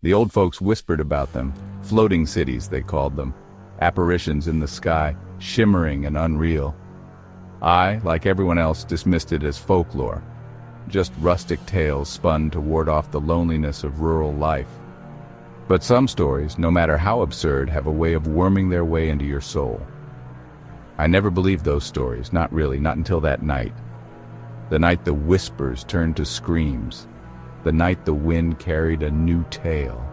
The old folks whispered about them, floating cities they called them, apparitions in the sky, shimmering and unreal. I, like everyone else, dismissed it as folklore, just rustic tales spun to ward off the loneliness of rural life. But some stories, no matter how absurd, have a way of worming their way into your soul. I never believed those stories, not really, not until that night. The night the whispers turned to screams. The night the wind carried a new tale.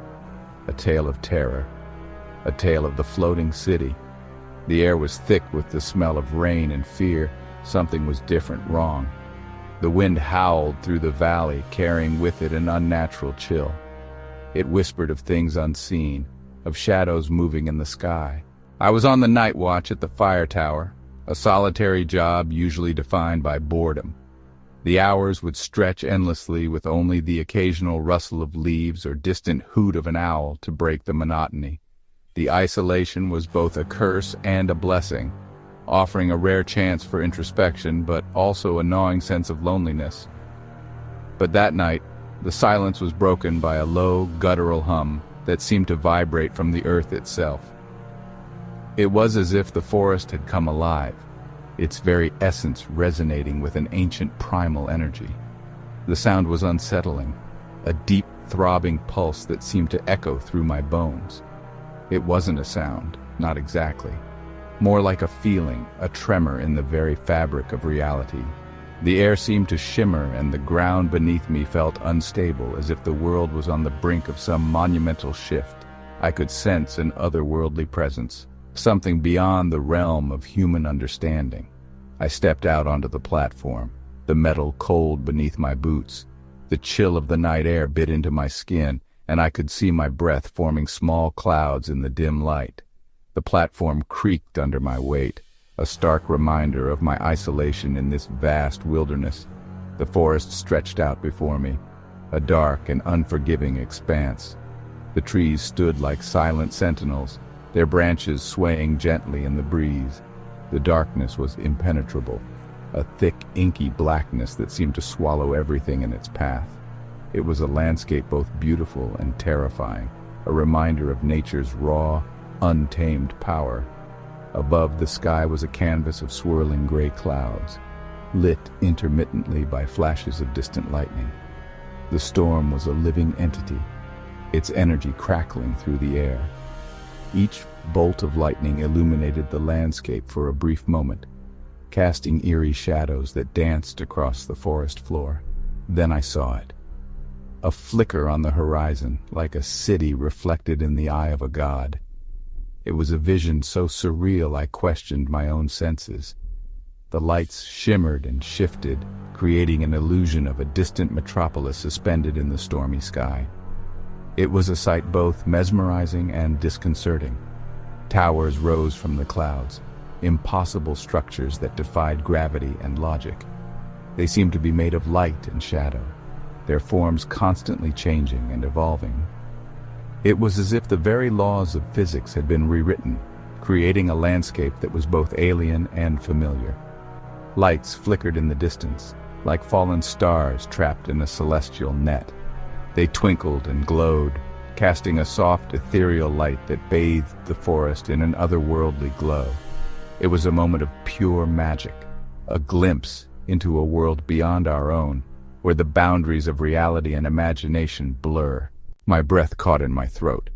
A tale of terror. A tale of the floating city. The air was thick with the smell of rain and fear. Something was different, wrong. The wind howled through the valley, carrying with it an unnatural chill. It whispered of things unseen, of shadows moving in the sky. I was on the night watch at the fire tower, a solitary job usually defined by boredom. The hours would stretch endlessly with only the occasional rustle of leaves or distant hoot of an owl to break the monotony. The isolation was both a curse and a blessing, offering a rare chance for introspection but also a gnawing sense of loneliness. But that night, the silence was broken by a low, guttural hum that seemed to vibrate from the earth itself. It was as if the forest had come alive, its very essence resonating with an ancient primal energy. The sound was unsettling, a deep, throbbing pulse that seemed to echo through my bones. It wasn't a sound, not exactly. More like a feeling, a tremor in the very fabric of reality. The air seemed to shimmer and the ground beneath me felt unstable, as if the world was on the brink of some monumental shift. I could sense an otherworldly presence, something beyond the realm of human understanding. I stepped out onto the platform, the metal cold beneath my boots. The chill of the night air bit into my skin, and I could see my breath forming small clouds in the dim light. The platform creaked under my weight, a stark reminder of my isolation in this vast wilderness. The forest stretched out before me, a dark and unforgiving expanse. The trees stood like silent sentinels, their branches swaying gently in the breeze. The darkness was impenetrable, a thick, inky blackness that seemed to swallow everything in its path. It was a landscape both beautiful and terrifying, a reminder of nature's raw, untamed power. Above, the sky was a canvas of swirling gray clouds, lit intermittently by flashes of distant lightning. The storm was a living entity, its energy crackling through the air. Each bolt of lightning illuminated the landscape for a brief moment, casting eerie shadows that danced across the forest floor. Then I saw it. A flicker on the horizon, like a city reflected in the eye of a god. It was a vision so surreal I questioned my own senses. The lights shimmered and shifted, creating an illusion of a distant metropolis suspended in the stormy sky. It was a sight both mesmerizing and disconcerting. Towers rose from the clouds, impossible structures that defied gravity and logic. They seemed to be made of light and shadow, their forms constantly changing and evolving. It was as if the very laws of physics had been rewritten, creating a landscape that was both alien and familiar. Lights flickered in the distance, like fallen stars trapped in a celestial net. They twinkled and glowed, casting a soft, ethereal light that bathed the forest in an otherworldly glow. It was a moment of pure magic, a glimpse into a world beyond our own, where the boundaries of reality and imagination blur. My breath caught in my throat.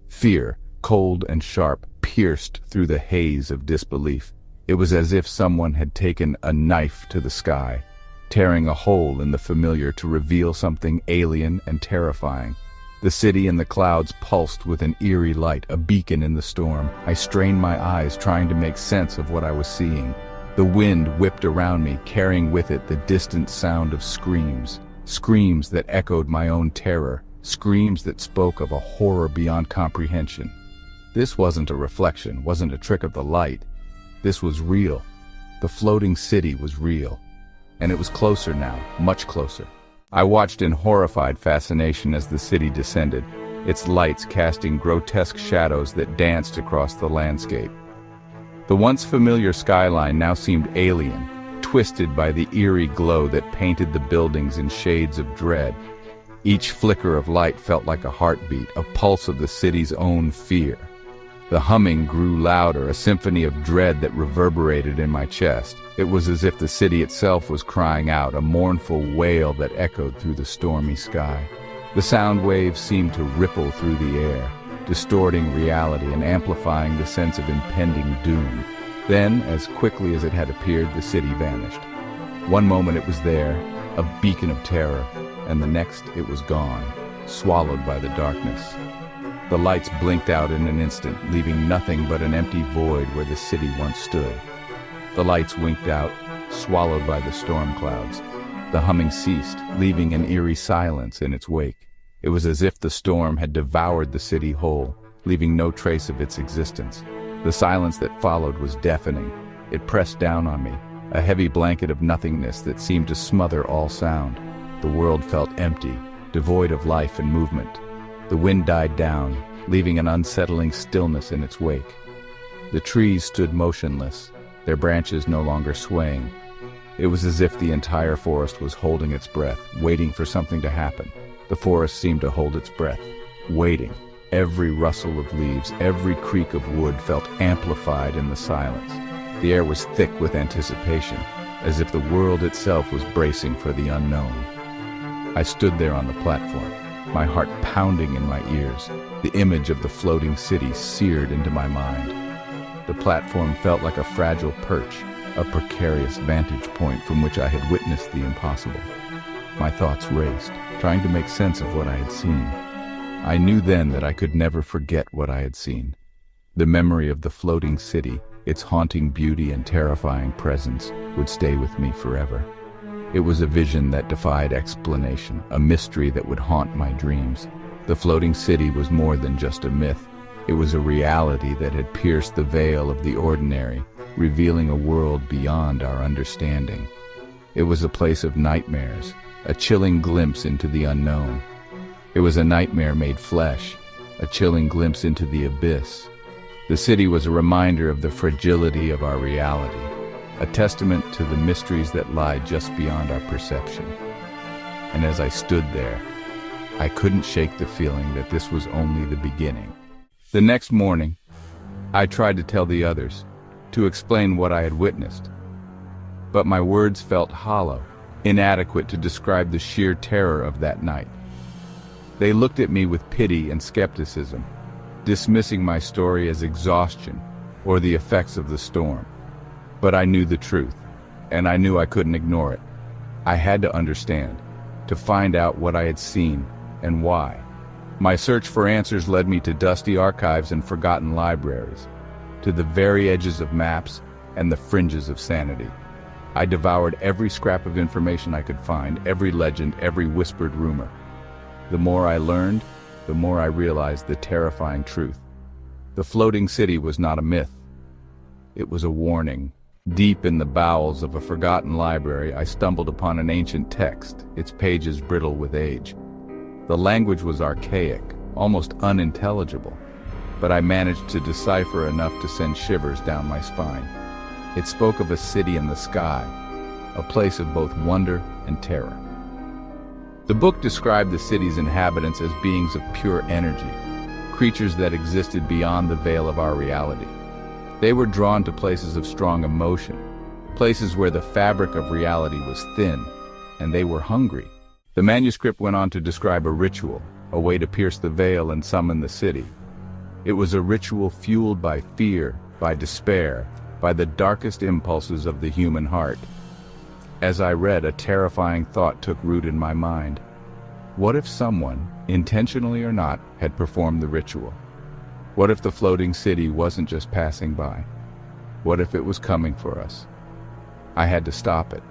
Fear, cold and sharp, pierced through the haze of disbelief. It was as if someone had taken a knife to the sky, tearing a hole in the familiar to reveal something alien and terrifying. The city and the clouds pulsed with an eerie light, a beacon in the storm. I strained my eyes, trying to make sense of what I was seeing. The wind whipped around me, carrying with it the distant sound of screams. Screams that echoed my own terror. Screams that spoke of a horror beyond comprehension. This wasn't a reflection, wasn't a trick of the light. This was real. The floating city was real. And it was closer now, much closer. I watched in horrified fascination as the city descended, its lights casting grotesque shadows that danced across the landscape. The once familiar skyline now seemed alien, twisted by the eerie glow that painted the buildings in shades of dread. Each flicker of light felt like a heartbeat, a pulse of the city's own fear. The humming grew louder, a symphony of dread that reverberated in my chest. It was as if the city itself was crying out, a mournful wail that echoed through the stormy sky. The sound waves seemed to ripple through the air, distorting reality and amplifying the sense of impending doom. Then, as quickly as it had appeared, the city vanished. One moment it was there, a beacon of terror, and the next it was gone, swallowed by the darkness. The lights blinked out in an instant, leaving nothing but an empty void where the city once stood. The lights winked out, swallowed by the storm clouds. The humming ceased, leaving an eerie silence in its wake. It was as if the storm had devoured the city whole, leaving no trace of its existence. The silence that followed was deafening. It pressed down on me, a heavy blanket of nothingness that seemed to smother all sound. The world felt empty, devoid of life and movement. The wind died down, leaving an unsettling stillness in its wake. The trees stood motionless, their branches no longer swaying. It was as if the entire forest was holding its breath, waiting for something to happen. The forest seemed to hold its breath, waiting. Every rustle of leaves, every creak of wood felt amplified in the silence. The air was thick with anticipation, as if the world itself was bracing for the unknown. I stood there on the platform, my heart pounding in my ears, the image of the floating city seared into my mind. The platform felt like a fragile perch, a precarious vantage point from which I had witnessed the impossible. My thoughts raced, trying to make sense of what I had seen. I knew then that I could never forget what I had seen. The memory of the floating city, its haunting beauty and terrifying presence, would stay with me forever. It was a vision that defied explanation, a mystery that would haunt my dreams. The floating city was more than just a myth. It was a reality that had pierced the veil of the ordinary, revealing a world beyond our understanding. It was a place of nightmares, a chilling glimpse into the unknown. It was a nightmare made flesh, a chilling glimpse into the abyss. The city was a reminder of the fragility of our reality, a testament to the mysteries that lie just beyond our perception. And as I stood there, I couldn't shake the feeling that this was only the beginning. The next morning, I tried to tell the others, to explain what I had witnessed. But my words felt hollow, inadequate to describe the sheer terror of that night. They looked at me with pity and skepticism, dismissing my story as exhaustion or the effects of the storm. But I knew the truth, and I knew I couldn't ignore it. I had to understand, to find out what I had seen and why. My search for answers led me to dusty archives and forgotten libraries, to the very edges of maps and the fringes of sanity. I devoured every scrap of information I could find, every legend, every whispered rumor. The more I learned, the more I realized the terrifying truth. The floating city was not a myth. It was a warning. Deep in the bowels of a forgotten library, I stumbled upon an ancient text, its pages brittle with age. The language was archaic, almost unintelligible, but I managed to decipher enough to send shivers down my spine. It spoke of a city in the sky, a place of both wonder and terror. The book described the city's inhabitants as beings of pure energy, creatures that existed beyond the veil of our reality. They were drawn to places of strong emotion, places where the fabric of reality was thin, and they were hungry. The manuscript went on to describe a ritual, a way to pierce the veil and summon the city. It was a ritual fueled by fear, by despair, by the darkest impulses of the human heart. As I read, a terrifying thought took root in my mind. What if someone, intentionally or not, had performed the ritual? What if the floating city wasn't just passing by? What if it was coming for us? I had to stop it.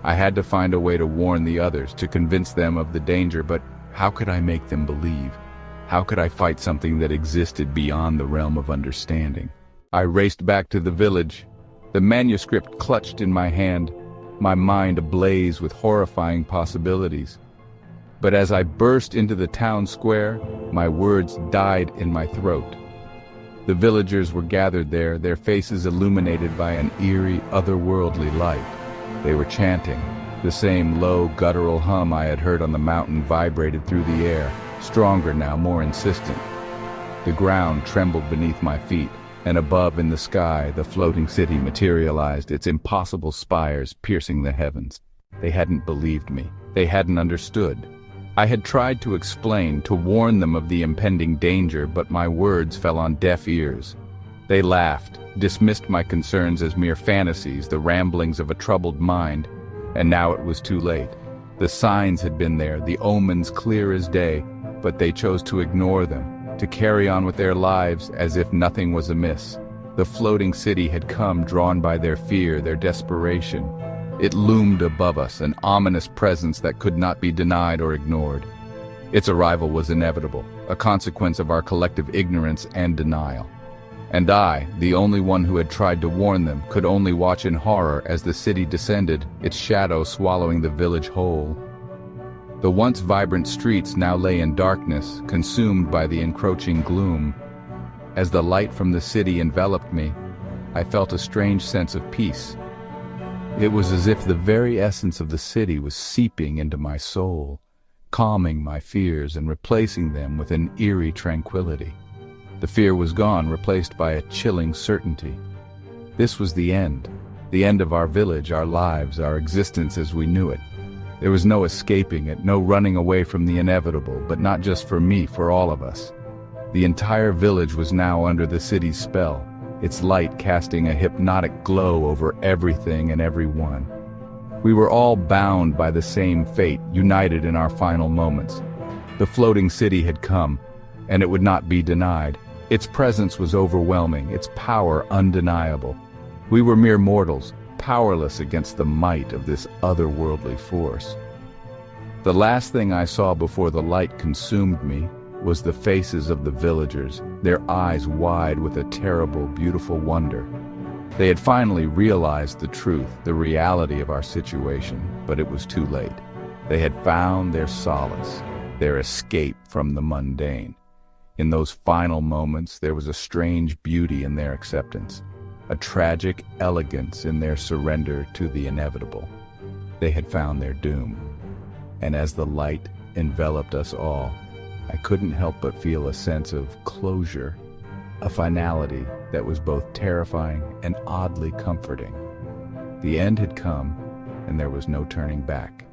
I had to find a way to warn the others, to convince them of the danger, but how could I make them believe? How could I fight something that existed beyond the realm of understanding? I raced back to the village, the manuscript clutched in my hand, my mind ablaze with horrifying possibilities. But as I burst into the town square, my words died in my throat. The villagers were gathered there, their faces illuminated by an eerie, otherworldly light. They were chanting, The same low, guttural hum I had heard on the mountain vibrated through the air, stronger now, more insistent. The ground trembled beneath my feet, and above in the sky the floating city materialized, its impossible spires piercing the heavens. They hadn't believed me. They hadn't understood. I had tried to explain, to warn them of the impending danger, but my words fell on deaf ears. They laughed, dismissed my concerns as mere fantasies, the ramblings of a troubled mind, and now it was too late. The signs had been there, the omens clear as day, but they chose to ignore them, to carry on with their lives as if nothing was amiss. The floating city had come, drawn by their fear, their desperation. It loomed above us, an ominous presence that could not be denied or ignored. Its arrival was inevitable, a consequence of our collective ignorance and denial. And I, the only one who had tried to warn them, could only watch in horror as the city descended, its shadow swallowing the village whole. The once vibrant streets now lay in darkness, consumed by the encroaching gloom. As the light from the city enveloped me, I felt a strange sense of peace. It was as if the very essence of the city was seeping into my soul, calming my fears and replacing them with an eerie tranquility. The fear was gone, replaced by a chilling certainty. This was the end of our village, our lives, our existence as we knew it. There was no escaping it, no running away from the inevitable, but not just for me, for all of us. The entire village was now under the city's spell, its light casting a hypnotic glow over everything and everyone. We were all bound by the same fate, united in our final moments. The floating city had come, and it would not be denied. Its presence was overwhelming, its power undeniable. We were mere mortals, powerless against the might of this otherworldly force. The last thing I saw before the light consumed me was the faces of the villagers, their eyes wide with a terrible, beautiful wonder. They had finally realized the truth, the reality of our situation, but it was too late. They had found their solace, their escape from the mundane. In those final moments, there was a strange beauty in their acceptance, a tragic elegance in their surrender to the inevitable. They had found their doom. And as the light enveloped us all, I couldn't help but feel a sense of closure, a finality that was both terrifying and oddly comforting. The end had come, and there was no turning back.